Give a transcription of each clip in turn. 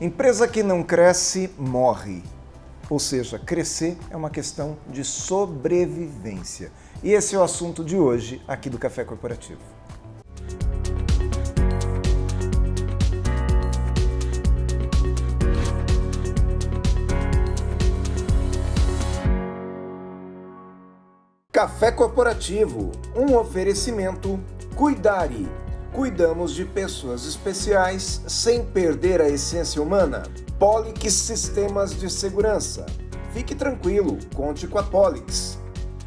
Empresa que não cresce, morre. Ou seja, crescer é uma questão de sobrevivência. E esse é o assunto de hoje aqui do Café Corporativo. Café Corporativo, um oferecimento Cuidare. Cuidamos de pessoas especiais sem perder a essência humana. Polix Sistemas de Segurança. Fique tranquilo, conte com a Polix.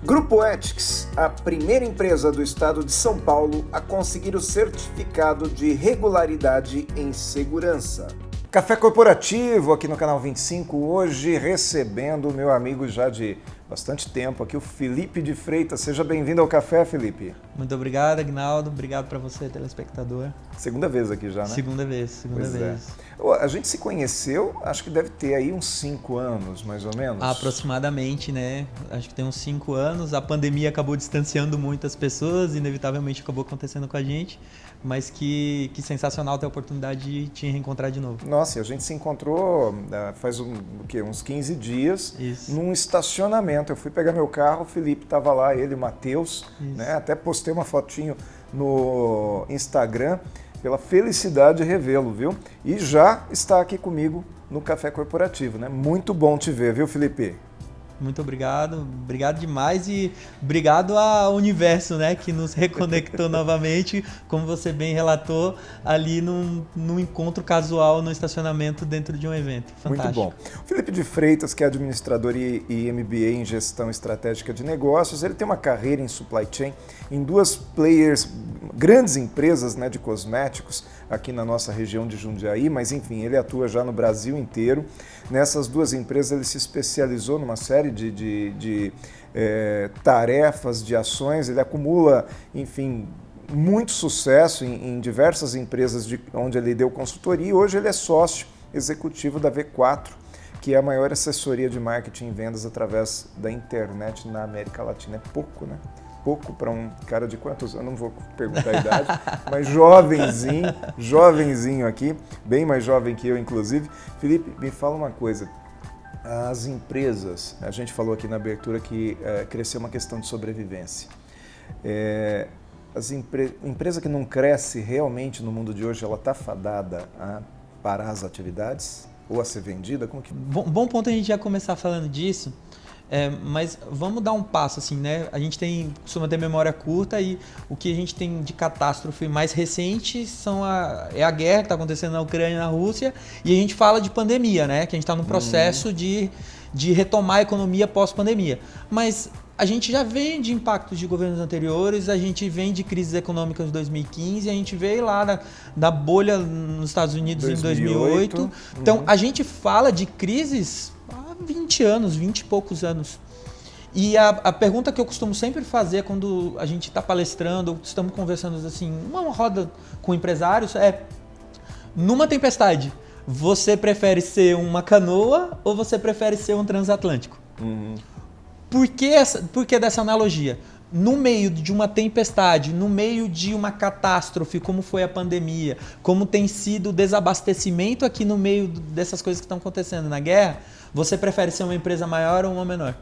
Grupo Ethics, a primeira empresa do estado de São Paulo a conseguir o certificado de regularidade em segurança. Café Corporativo aqui no canal 25, hoje recebendo o meu amigo já de bastante tempo aqui, o Felipe de Freitas. Seja bem-vindo ao café, Felipe. Muito obrigado, Agnaldo. Obrigado para você, telespectador. Segunda vez aqui já, né? Segunda vez. A gente se conheceu, acho que deve ter aí uns 5 anos, mais ou menos. Aproximadamente, né? Acho que tem uns 5 anos. A pandemia acabou distanciando muitas pessoas, inevitavelmente acabou acontecendo com a gente. Mas que sensacional ter a oportunidade de te reencontrar de novo. Nossa, e a gente se encontrou faz uns 15 dias. Isso. Num estacionamento. Eu fui pegar meu carro, o Felipe estava lá, ele, o Matheus, né? Até postei uma fotinho no Instagram, pela felicidade de revê-lo, viu? E já está aqui comigo no Café Corporativo, né? Muito bom te ver, viu, Felipe? Muito obrigado demais e obrigado ao universo, né, que nos reconectou novamente, como você bem relatou, ali num encontro casual no estacionamento dentro de um evento. Fantástico. Muito bom. O Felipe de Freitas, que é administrador e MBA em Gestão Estratégica de Negócios, ele tem uma carreira em supply chain em duas grandes empresas, né, de cosméticos aqui na nossa região de Jundiaí, mas enfim, ele atua já no Brasil inteiro. Nessas duas empresas ele se especializou numa série de tarefas, de ações, ele acumula, enfim, muito sucesso em diversas empresas onde ele deu consultoria e hoje ele é sócio executivo da V4, que é a maior assessoria de marketing e vendas através da internet na América Latina. É pouco, né? Pouco para um cara de quantos anos, não vou perguntar a idade, mas jovenzinho aqui, bem mais jovem que eu, inclusive. Felipe, me fala uma coisa. As empresas, a gente falou aqui na abertura que crescer é uma questão de sobrevivência. Empresa que não cresce realmente no mundo de hoje, ela está fadada a parar as atividades ou a ser vendida? Como que... Bom ponto a gente já começar falando disso, mas vamos dar um passo assim, né? A gente costuma ter memória curta e o que a gente tem de catástrofe mais recente é a guerra que está acontecendo na Ucrânia e na Rússia, e a gente fala de pandemia, né? Que a gente está num processo de retomar a economia pós-pandemia. Mas a gente já vem de impactos de governos anteriores, a gente vem de crises econômicas de 2015, a gente veio lá da bolha nos Estados Unidos 2008. Em 2008. Então, a gente fala de crises há 20 anos, 20 e poucos anos. E a pergunta que eu costumo sempre fazer quando a gente está palestrando, ou estamos conversando assim, uma roda com empresários, numa tempestade, você prefere ser uma canoa ou você prefere ser um transatlântico? Por que dessa analogia? No meio de uma tempestade, no meio de uma catástrofe, como foi a pandemia, como tem sido o desabastecimento aqui no meio dessas coisas que estão acontecendo na guerra, você prefere ser uma empresa maior ou uma menor?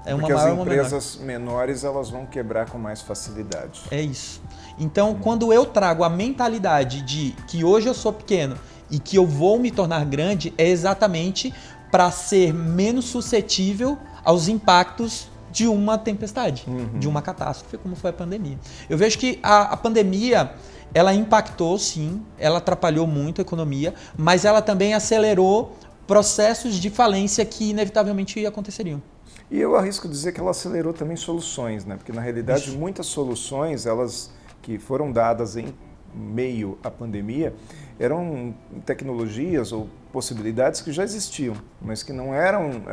Porque as empresas menores elas vão quebrar com mais facilidade. É isso. Então, quando eu trago a mentalidade de que hoje eu sou pequeno e que eu vou me tornar grande, é exatamente para ser menos suscetível aos impactos de uma tempestade, de uma catástrofe, como foi a pandemia. Eu vejo que a pandemia, ela impactou, sim, ela atrapalhou muito a economia, mas ela também acelerou processos de falência que inevitavelmente aconteceriam. E eu arrisco dizer que ela acelerou também soluções, né? Porque na realidade muitas soluções, elas que foram dadas em meio à pandemia, eram tecnologias ou possibilidades que já existiam, mas que não eram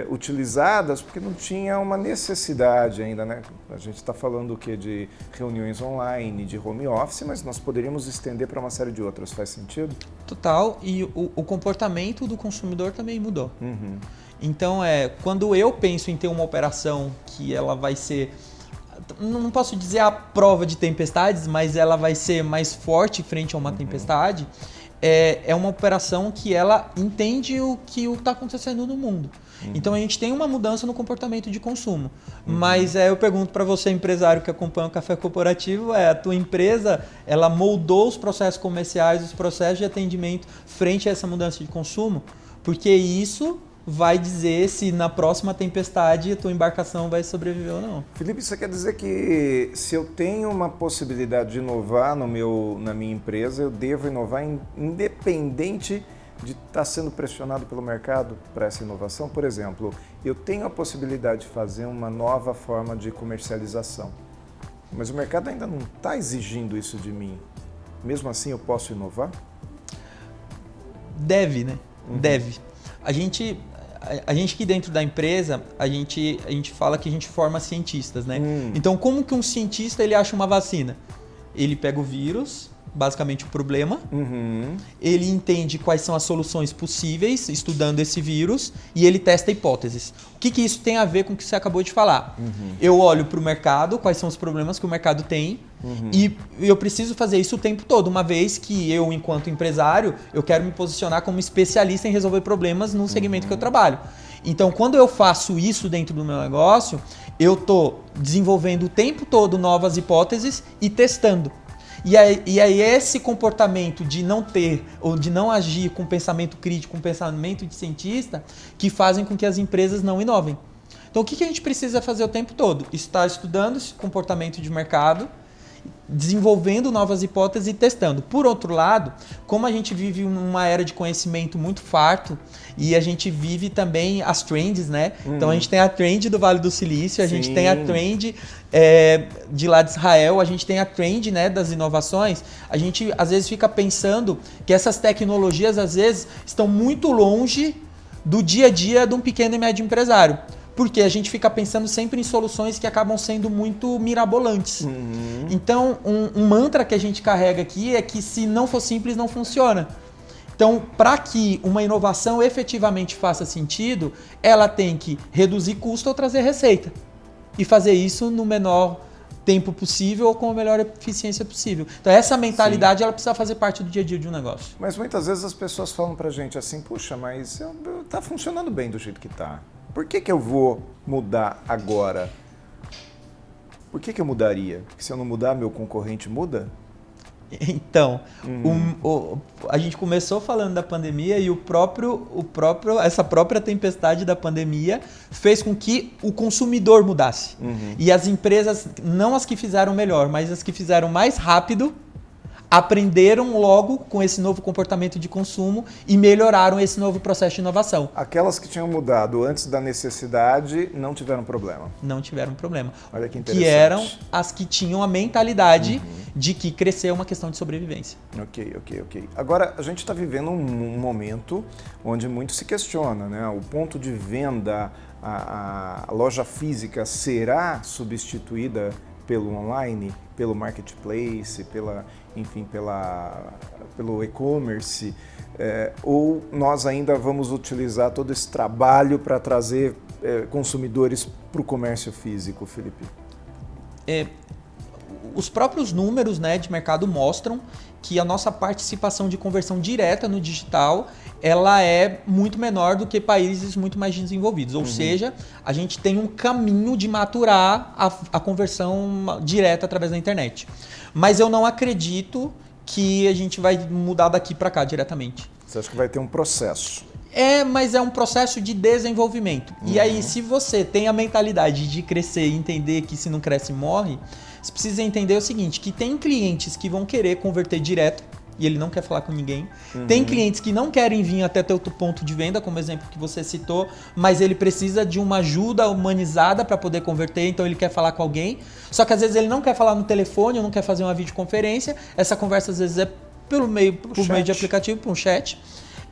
utilizadas porque não tinha uma necessidade ainda, né? A gente está falando o quê? De reuniões online, de home office, mas nós poderíamos estender para uma série de outras. Faz sentido? Total. E o comportamento do consumidor também mudou. Então, quando eu penso em ter uma operação que ela vai ser, não posso dizer a prova de tempestades, mas ela vai ser mais forte frente a uma tempestade, é uma operação que ela entende o que está acontecendo no mundo. Então a gente tem uma mudança no comportamento de consumo. Mas eu pergunto para você, empresário que acompanha o Café Corporativo, a tua empresa, ela moldou os processos comerciais, os processos de atendimento frente a essa mudança de consumo? Porque isso vai dizer se na próxima tempestade a tua embarcação vai sobreviver ou não. Felipe, isso quer dizer que se eu tenho uma possibilidade de inovar na minha empresa, eu devo inovar independente de estar sendo pressionado pelo mercado para essa inovação? Por exemplo, eu tenho a possibilidade de fazer uma nova forma de comercialização, mas o mercado ainda não está exigindo isso de mim. Mesmo assim, eu posso inovar? Deve, né? Deve. A gente aqui dentro da empresa, a gente fala que a gente forma cientistas, né? Então, como que um cientista ele acha uma vacina? Ele pega o vírus, basicamente o problema, ele entende quais são as soluções possíveis, estudando esse vírus, e ele testa hipóteses. O que isso tem a ver com o que você acabou de falar? Eu olho para o mercado, quais são os problemas que o mercado tem, e eu preciso fazer isso o tempo todo, uma vez que eu, enquanto empresário, eu quero me posicionar como especialista em resolver problemas no segmento que eu trabalho. Então, quando eu faço isso dentro do meu negócio, eu estou desenvolvendo o tempo todo novas hipóteses e testando. E aí esse comportamento de não ter ou de não agir com pensamento crítico, com pensamento de cientista, que fazem com que as empresas não inovem. Então o que a gente precisa fazer o tempo todo? Estar estudando esse comportamento de mercado, desenvolvendo novas hipóteses e testando. Por outro lado, como a gente vive numa era de conhecimento muito farto e a gente vive também as trends, né? Então a gente tem a trend do Vale do Silício, a gente tem a trend de lá de Israel, a gente tem a trend, né, das inovações. A gente às vezes fica pensando que essas tecnologias às vezes estão muito longe do dia a dia de um pequeno e médio empresário. Porque a gente fica pensando sempre em soluções que acabam sendo muito mirabolantes. Então, um mantra que a gente carrega aqui é que se não for simples, não funciona. Então, para que uma inovação efetivamente faça sentido, ela tem que reduzir custo ou trazer receita. E fazer isso no menor tempo possível ou com a melhor eficiência possível. Então, essa mentalidade ela precisa fazer parte do dia a dia de um negócio. Mas muitas vezes as pessoas falam pra gente assim, puxa, mas tá funcionando bem do jeito que tá. Por que eu vou mudar agora? Por que eu mudaria? Porque se eu não mudar, meu concorrente muda? Então, a gente começou falando da pandemia e essa própria tempestade da pandemia fez com que o consumidor mudasse. E as empresas, não as que fizeram melhor, mas as que fizeram mais rápido, aprenderam logo com esse novo comportamento de consumo e melhoraram esse novo processo de inovação. Aquelas que tinham mudado antes da necessidade não tiveram problema. Não tiveram problema. Olha que interessante. Que eram as que tinham a mentalidade de que crescer é uma questão de sobrevivência. Ok. Agora, a gente está vivendo um momento onde muito se questiona, né? O ponto de venda, a loja física será substituída pelo online, pelo marketplace, pelo e-commerce, ou nós ainda vamos utilizar todo esse trabalho para trazer consumidores para o comércio físico, Felipe? Os próprios números, né, de mercado mostram que a nossa participação de conversão direta no digital ela é muito menor do que países muito mais desenvolvidos. Ou seja, a gente tem um caminho de maturar a conversão direta através da internet. Mas eu não acredito que a gente vai mudar daqui para cá diretamente. Você acha que vai ter um processo? Mas é um processo de desenvolvimento. E aí, se você tem a mentalidade de crescer e entender que se não cresce, morre, você precisa entender o seguinte, que tem clientes que vão querer converter direto e ele não quer falar com ninguém. Tem clientes que não querem vir até teu ponto de venda, como exemplo que você citou, mas ele precisa de uma ajuda humanizada para poder converter, então ele quer falar com alguém. Só que às vezes ele não quer falar no telefone, ou não quer fazer uma videoconferência. Essa conversa às vezes é por meio de aplicativo, por um chat.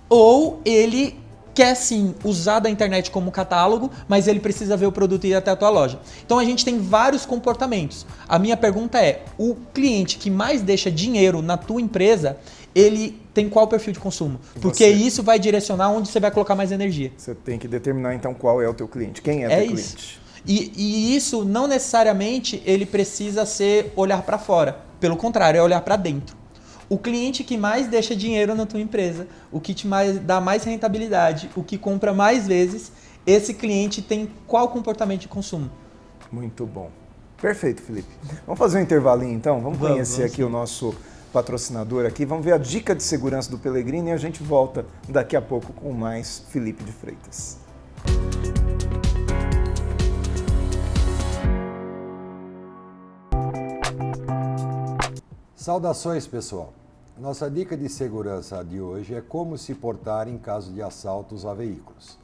Ou ele quer sim usar da internet como catálogo, mas ele precisa ver o produto e ir até a tua loja. Então a gente tem vários comportamentos. A minha pergunta é, o cliente que mais deixa dinheiro na tua empresa, ele tem qual perfil de consumo? Porque isso vai direcionar onde você vai colocar mais energia. Você tem que determinar então qual é o teu cliente, quem é o teu cliente. E isso não necessariamente ele precisa ser olhar para fora. Pelo contrário, é olhar para dentro. O cliente que mais deixa dinheiro na tua empresa, o que dá mais rentabilidade, o que compra mais vezes, esse cliente tem qual comportamento de consumo? Muito bom. Perfeito, Felipe. Vamos fazer um intervalinho então? Vamos conhecer aqui o nosso patrocinador aqui. Vamos ver a dica de segurança do Pellegrini e a gente volta daqui a pouco com mais Felipe de Freitas. Saudações, pessoal! Nossa dica de segurança de hoje é como se portar em caso de assaltos a veículos.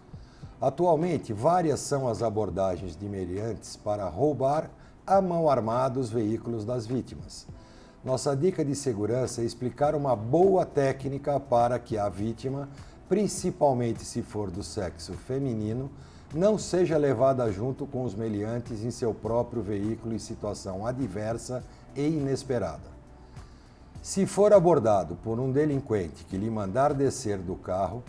Atualmente, várias são as abordagens de meliantes para roubar à mão armada os veículos das vítimas. Nossa dica de segurança é explicar uma boa técnica para que a vítima, principalmente se for do sexo feminino, não seja levada junto com os meliantes em seu próprio veículo em situação adversa e inesperada. Se for abordado por um delinquente que lhe mandar descer do carro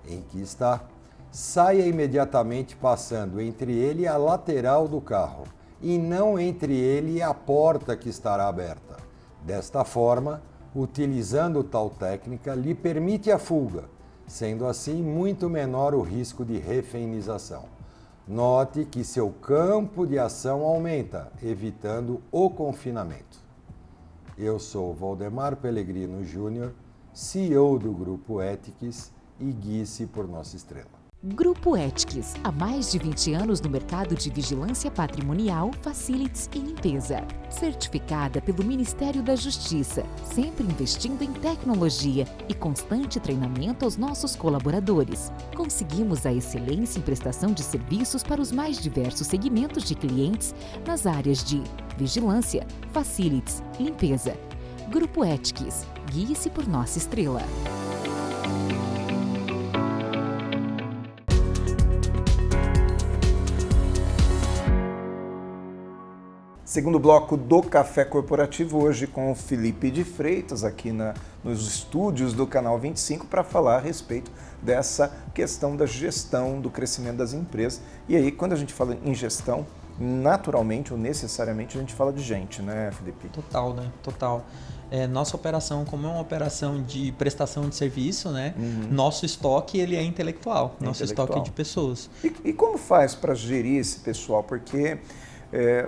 em que está, saia imediatamente passando entre ele e a lateral do carro, e não entre ele e a porta que estará aberta. Desta forma, utilizando tal técnica, lhe permite a fuga, sendo assim muito menor o risco de refeinização. Note que seu campo de ação aumenta, evitando o confinamento. Eu sou Valdemar Pellegrino Júnior, CEO do Grupo Ethics e guie-se por nossa estrela. Grupo Ethics, há mais de 20 anos no mercado de vigilância patrimonial, facilities e limpeza. Certificada pelo Ministério da Justiça, sempre investindo em tecnologia e constante treinamento aos nossos colaboradores. Conseguimos a excelência em prestação de serviços para os mais diversos segmentos de clientes nas áreas de vigilância, facilities, limpeza. Grupo Ethics, guie-se por nossa estrela. Segundo bloco do Café Corporativo, hoje com o Felipe de Freitas, aqui nos estúdios do Canal 25, para falar a respeito dessa questão da gestão, do crescimento das empresas. E aí, quando a gente fala em gestão, naturalmente ou necessariamente a gente fala de gente, né, Felipe? Total, né? Total. Nossa operação, como é uma operação de prestação de serviço, né? Nosso estoque ele é intelectual, nosso estoque é de pessoas. E como faz para gerir esse pessoal? Porque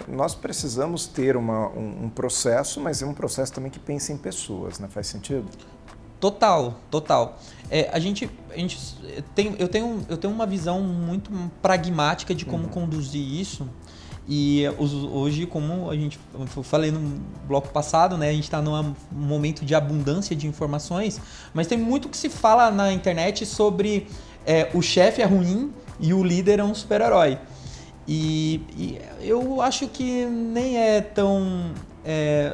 nós precisamos ter um processo, mas é um processo também que pensa em pessoas, né? Faz sentido? Total, total. Eu tenho uma visão muito pragmática de como conduzir isso. E hoje, como eu falei no bloco passado, né, a gente está num momento de abundância de informações, mas tem muito que se fala na internet sobre o chefe é ruim e o líder é um super-herói. E eu acho que nem é tão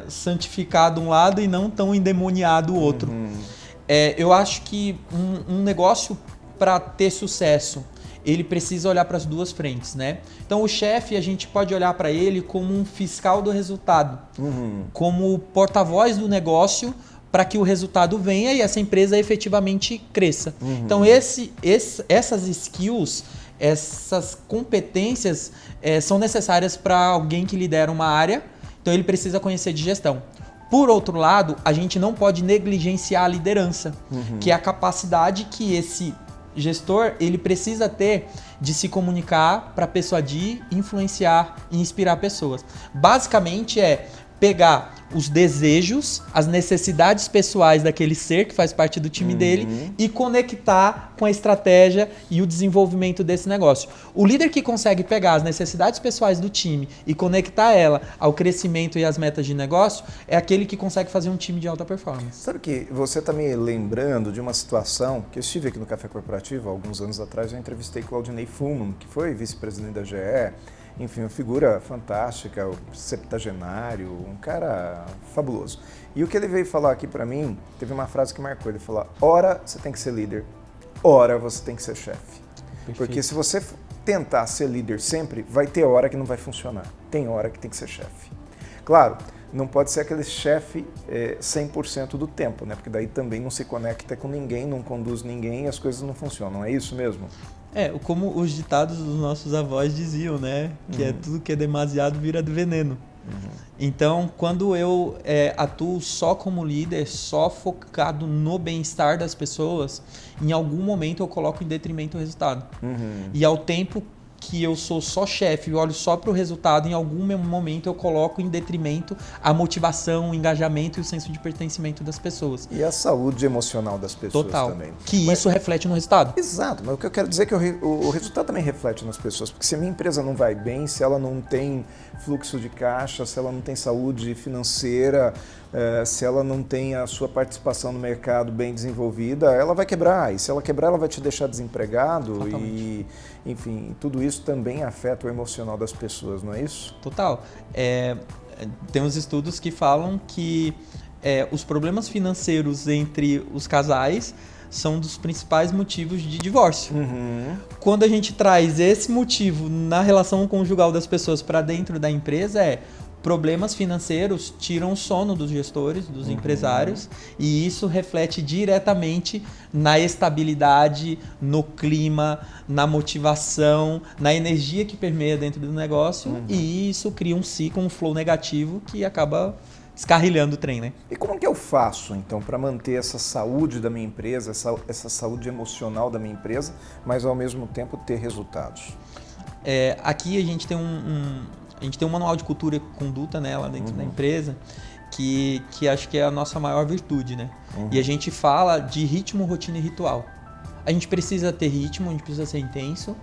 santificado um lado e não tão endemoniado o outro. Eu acho que um negócio, para ter sucesso, ele precisa olhar para as duas frentes, né? Então o chefe, a gente pode olhar para ele como um fiscal do resultado, como porta-voz do negócio para que o resultado venha e essa empresa efetivamente cresça. Então essas skills, essas competências são necessárias para alguém que lidera uma área, então ele precisa conhecer de gestão. Por outro lado, a gente não pode negligenciar a liderança, que é a capacidade que esse gestor ele precisa ter de se comunicar para persuadir, influenciar e inspirar pessoas. Basicamente pegar os desejos, as necessidades pessoais daquele ser que faz parte do time dele e conectar com a estratégia e o desenvolvimento desse negócio. O líder que consegue pegar as necessidades pessoais do time e conectar ela ao crescimento e às metas de negócio é aquele que consegue fazer um time de alta performance. Sabe que você está me lembrando de uma situação que eu estive aqui no Café Corporativo há alguns anos atrás, eu entrevistei Claudinei Fullman, que foi vice-presidente da GE, enfim, uma figura fantástica, septagenário, um cara fabuloso. E o que ele veio falar aqui para mim, teve uma frase que marcou, ele falou: ora você tem que ser líder, ora você tem que ser chefe. Porque se você tentar ser líder sempre, vai ter hora que não vai funcionar, tem hora que tem que ser chefe. Claro, não pode ser aquele chefe 100% do tempo, né? Porque daí também não se conecta com ninguém, não conduz ninguém e as coisas não funcionam, é isso mesmo? Como os ditados dos nossos avós diziam, né? Que tudo que é demasiado vira veneno. Então, quando eu atuo só como líder, só focado no bem-estar das pessoas, em algum momento eu coloco em detrimento o resultado. E ao tempo que eu sou só chefe e olho só para o resultado, em algum momento eu coloco em detrimento a motivação, o engajamento e o senso de pertencimento das pessoas. E a saúde emocional das pessoas também. Que isso reflete no resultado. Exato, mas o que eu quero dizer é que o resultado também reflete nas pessoas, porque se a minha empresa não vai bem, se ela não tem fluxo de caixa, se ela não tem saúde financeira, se ela não tem a sua participação no mercado bem desenvolvida, ela vai quebrar. E se ela quebrar, ela vai te deixar desempregado. Totalmente. E, enfim, tudo isso também afeta o emocional das pessoas, não é isso? Total. Tem uns estudos que falam que os problemas financeiros entre os casais são dos principais motivos de divórcio. Quando a gente traz esse motivo na relação conjugal das pessoas para dentro da empresa, problemas financeiros tiram o sono dos gestores, dos empresários, e isso reflete diretamente na estabilidade, no clima, na motivação, na energia que permeia dentro do negócio, e isso cria um ciclo, um flow negativo que acaba descarrilhando o trem, né? E como que eu faço, então, para manter essa saúde da minha empresa, essa saúde emocional da minha empresa, mas ao mesmo tempo ter resultados? Aqui a gente tem a gente tem um manual de cultura e conduta, né, lá dentro da empresa, que acho que é a nossa maior virtude, né? E a gente fala de ritmo, rotina e ritual. A gente precisa ter ritmo, a gente precisa ser intenso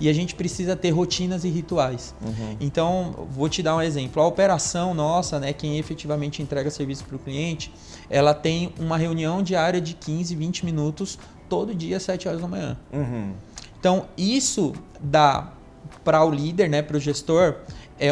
e a gente precisa ter rotinas e rituais. Então, vou te dar um exemplo. A operação nossa, né, quem efetivamente entrega serviço para o cliente, ela tem uma reunião diária de 15, 20 minutos todo dia às 7 horas da manhã. Então, isso dá para o líder, né, para o gestor,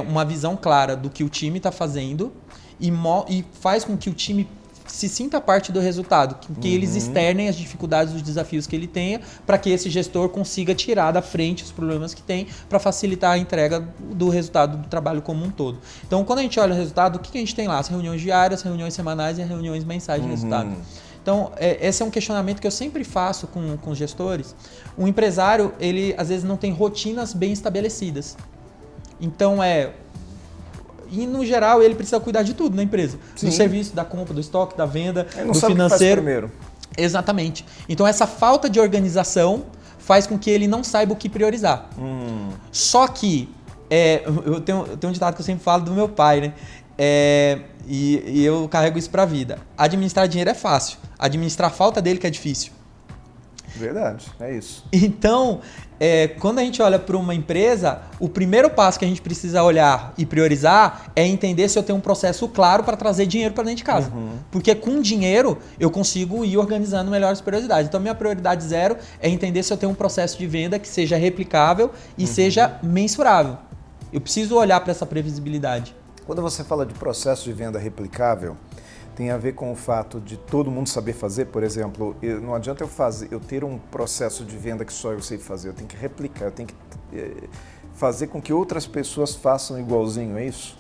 uma visão clara do que o time está fazendo e faz com que o time se sinta parte do resultado, que eles externem as dificuldades, os desafios que ele tenha, para que esse gestor consiga tirar da frente os problemas que tem para facilitar a entrega do resultado do trabalho como um todo. Então, quando a gente olha o resultado, o que a gente tem lá? As reuniões diárias, reuniões semanais e as reuniões mensais de resultado. Então, esse é um questionamento que eu sempre faço com os gestores. Um empresário, ele às vezes não tem rotinas bem estabelecidas. Então, e no geral ele precisa cuidar de tudo na empresa. Do serviço, da compra, do estoque, da venda, do financeiro. O que faz primeiro. Exatamente. Então essa falta de organização faz com que ele não saiba o que priorizar. Só que eu tenho um ditado que eu sempre falo do meu pai, né? E eu carrego isso pra vida. Administrar dinheiro é fácil. Administrar a falta dele que é difícil. Verdade, é isso. Então, quando a gente olha para uma empresa, o primeiro passo que a gente precisa olhar e priorizar é entender se eu tenho um processo claro para trazer dinheiro para dentro de casa. Porque com dinheiro eu consigo ir organizando melhor as prioridades. Então, minha prioridade 0 é entender se eu tenho um processo de venda que seja replicável e seja mensurável. Eu preciso olhar para essa previsibilidade. Quando você fala de processo de venda replicável, tem a ver com o fato de todo mundo saber fazer, por exemplo, não adianta eu ter um processo de venda que só eu sei fazer, eu tenho que replicar, eu tenho que fazer com que outras pessoas façam igualzinho, é isso?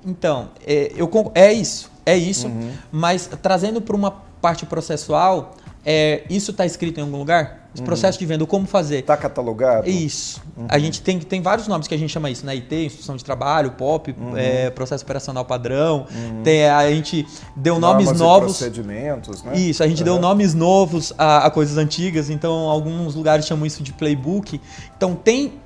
Então, é isso, mas trazendo para uma parte processual, isso está escrito em algum lugar? Esse processo de venda, como fazer? Está catalogado? Isso. A gente tem vários nomes que a gente chama isso, né? IT, Instrução de Trabalho, POP, Processo Operacional Padrão. A gente deu nomes novos. Procedimentos, né? Isso, a gente deu nomes novos a coisas antigas, então alguns lugares chamam isso de playbook. Então tem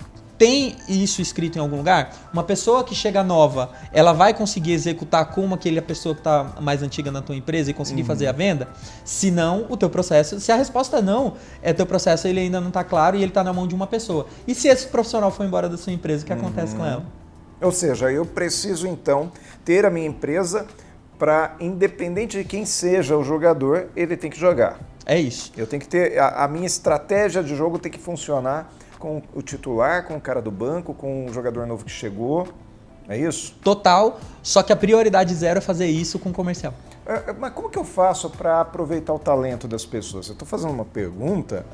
isso escrito em algum lugar? Uma pessoa que chega nova, ela vai conseguir executar como aquela pessoa que está mais antiga na tua empresa e conseguir fazer a venda? Se não, o teu processo... Se a resposta é não, teu processo ele ainda não está claro e ele está na mão de uma pessoa. E se esse profissional for embora da sua empresa, o que acontece com ela? Ou seja, eu preciso então ter a minha empresa para, independente de quem seja o jogador, ele tem que jogar. É isso. Eu tenho que ter... A minha estratégia de jogo tem que funcionar com o titular, com o cara do banco, com o jogador novo que chegou, é isso? Total, só que a prioridade 0 é fazer isso com o comercial. Mas como que eu faço para aproveitar o talento das pessoas? Eu estou fazendo uma pergunta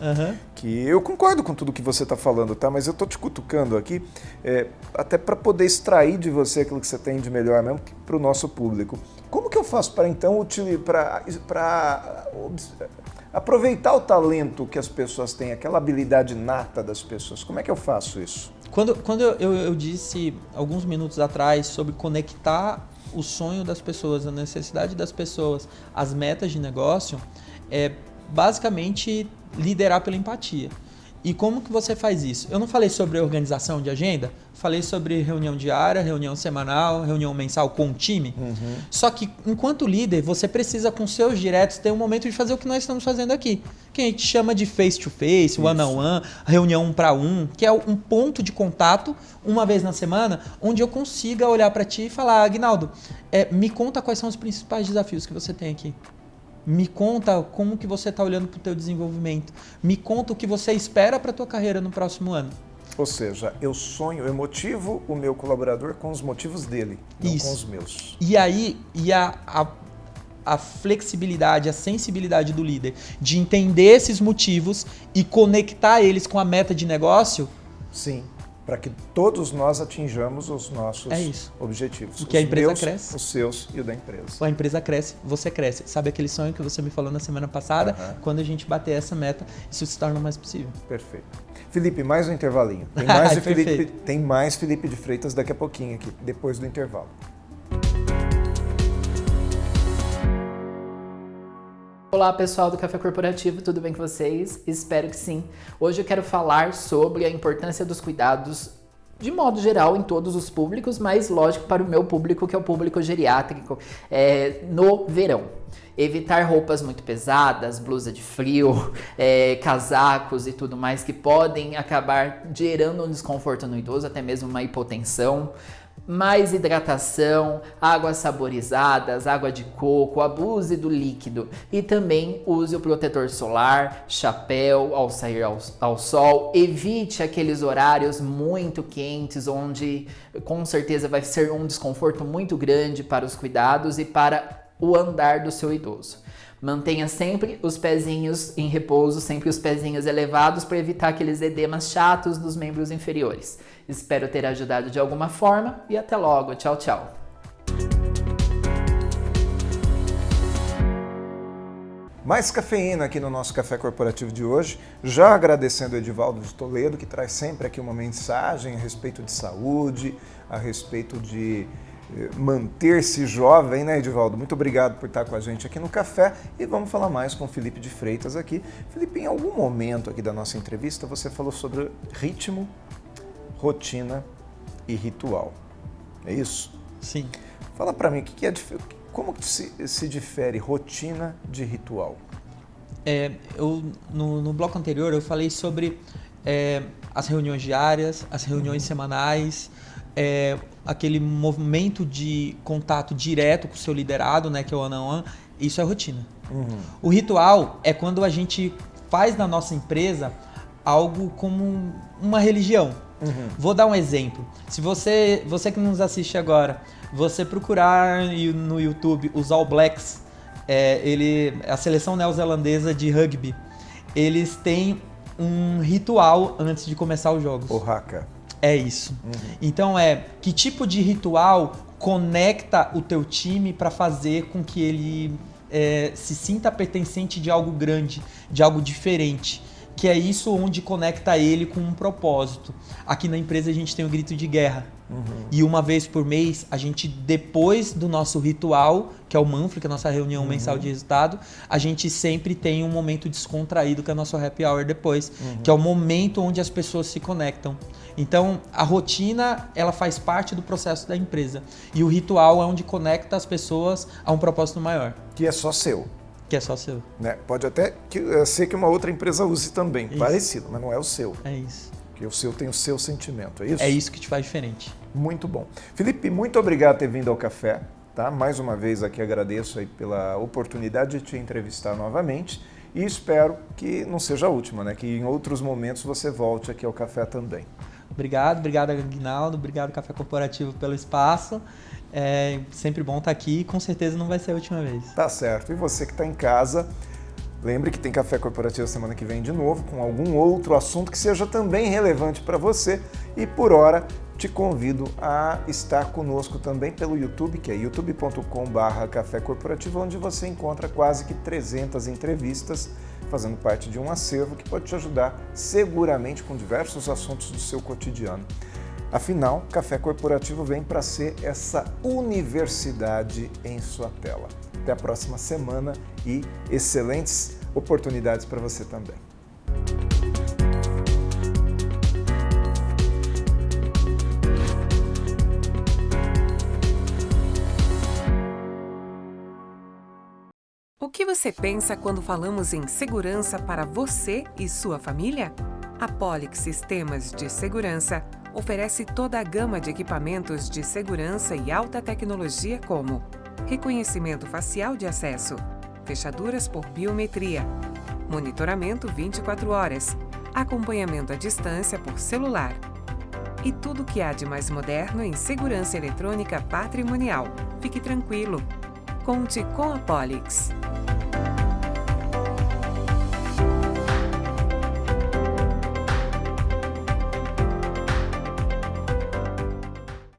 que eu concordo com tudo que você está falando, tá? Mas eu estou te cutucando aqui até para poder extrair de você aquilo que você tem de melhor mesmo para o nosso público. Como que eu faço para então aproveitar o talento que as pessoas têm, aquela habilidade nata das pessoas. Como é que eu faço isso? Quando eu disse alguns minutos atrás sobre conectar o sonho das pessoas, a necessidade das pessoas, as metas de negócio, é basicamente liderar pela empatia. E como que você faz isso? Eu não falei sobre organização de agenda, falei sobre reunião diária, reunião semanal, reunião mensal com o time. Só que, enquanto líder, você precisa, com seus diretos, ter um momento de fazer o que nós estamos fazendo aqui. Que a gente chama de face-to-face, one-on-one, reunião 1 para 1, que é um ponto de contato, uma vez na semana, onde eu consiga olhar para ti e falar, Aguinaldo, me conta quais são os principais desafios que você tem aqui. Me conta como que você está olhando para o teu desenvolvimento. Me conta o que você espera para a tua carreira no próximo ano. Ou seja, eu motivo o meu colaborador com os motivos dele, não Isso. com os meus. E aí, a flexibilidade, a sensibilidade do líder de entender esses motivos e conectar eles com a meta de negócio. Sim, para que todos nós atinjamos os nossos objetivos. Porque a empresa cresce. Os seus e o da empresa. A empresa cresce, você cresce. Sabe aquele sonho que você me falou na semana passada? Quando a gente bater essa meta, isso se torna mais possível. Perfeito. Felipe, mais um intervalinho. Tem mais Felipe de Freitas daqui a pouquinho aqui, depois do intervalo. Olá pessoal do Café Corporativo, tudo bem com vocês? Espero que sim. Hoje eu quero falar sobre a importância dos cuidados de modo geral em todos os públicos, mas lógico para o meu público, que é o público geriátrico, no verão. Evitar roupas muito pesadas, blusa de frio, casacos e tudo mais que podem acabar gerando um desconforto no idoso, até mesmo uma hipotensão. Mais hidratação, águas saborizadas, água de coco, abuse do líquido e também use o protetor solar, chapéu ao sair ao sol. Evite aqueles horários muito quentes onde com certeza vai ser um desconforto muito grande para os cuidados e para o andar do seu idoso. Mantenha sempre os pezinhos em repouso, sempre os pezinhos elevados para evitar aqueles edemas chatos dos membros inferiores. Espero ter ajudado de alguma forma e até logo. Tchau, tchau. Mais cafeína aqui no nosso Café Corporativo de hoje. Já agradecendo o Edivaldo de Toledo, que traz sempre aqui uma mensagem a respeito de saúde, a respeito de manter-se jovem, né, Edivaldo? Muito obrigado por estar com a gente aqui no Café e vamos falar mais com o Felipe de Freitas aqui. Felipe, em algum momento aqui da nossa entrevista você falou sobre ritmo, rotina e ritual. É isso? Sim. Fala para mim, como que se difere rotina de ritual? No bloco anterior eu falei sobre as reuniões diárias, as reuniões semanais, aquele movimento de contato direto com o seu liderado, né, que é o one-on-one, isso é rotina. O ritual é quando a gente faz na nossa empresa algo como uma religião. Vou dar um exemplo. Se você que nos assiste agora, você procurar no YouTube os All Blacks, a seleção neozelandesa de rugby, eles têm um ritual antes de começar os jogos. O haka. É isso. Então que tipo de ritual conecta o teu time para fazer com que ele se sinta pertencente de algo grande, de algo diferente, que é isso onde conecta ele com um propósito. Aqui na empresa a gente tem o grito de guerra. E uma vez por mês, a gente, depois do nosso ritual, que é o Manfre, que é a nossa reunião mensal de resultado, a gente sempre tem um momento descontraído, que é o nosso happy hour depois, que é o momento onde as pessoas se conectam. Então, a rotina, ela faz parte do processo da empresa. E o ritual é onde conecta as pessoas a um propósito maior. Que é só seu. Que é só seu. Né? Pode até ser que uma outra empresa use também, Isso. Parecido, mas não é o seu. É isso. Porque o seu tem o seu sentimento, é isso? É isso que te faz diferente. Muito bom. Felipe, muito obrigado por ter vindo ao café. Tá? Mais uma vez aqui agradeço aí pela oportunidade de te entrevistar novamente e espero que não seja a última, né? Que em outros momentos você volte aqui ao café também. Obrigado, Aguinaldo, obrigado Café Corporativo pelo espaço. É sempre bom estar aqui e com certeza não vai ser a última vez. Tá certo. E você que está em casa, lembre que tem Café Corporativo semana que vem de novo com algum outro assunto que seja também relevante para você. E por hora, te convido a estar conosco também pelo YouTube, que é youtube.com/Café Corporativo, onde você encontra quase que 300 entrevistas fazendo parte de um acervo que pode te ajudar seguramente com diversos assuntos do seu cotidiano. Afinal, Café Corporativo vem para ser essa universidade em sua tela. Até a próxima semana e excelentes oportunidades para você também. O que você pensa quando falamos em segurança para você e sua família? A Polix Sistemas de Segurança oferece toda a gama de equipamentos de segurança e alta tecnologia como reconhecimento facial de acesso, fechaduras por biometria, monitoramento 24 horas, acompanhamento à distância por celular e tudo o que há de mais moderno em segurança eletrônica patrimonial. Fique tranquilo, conte com a Polix.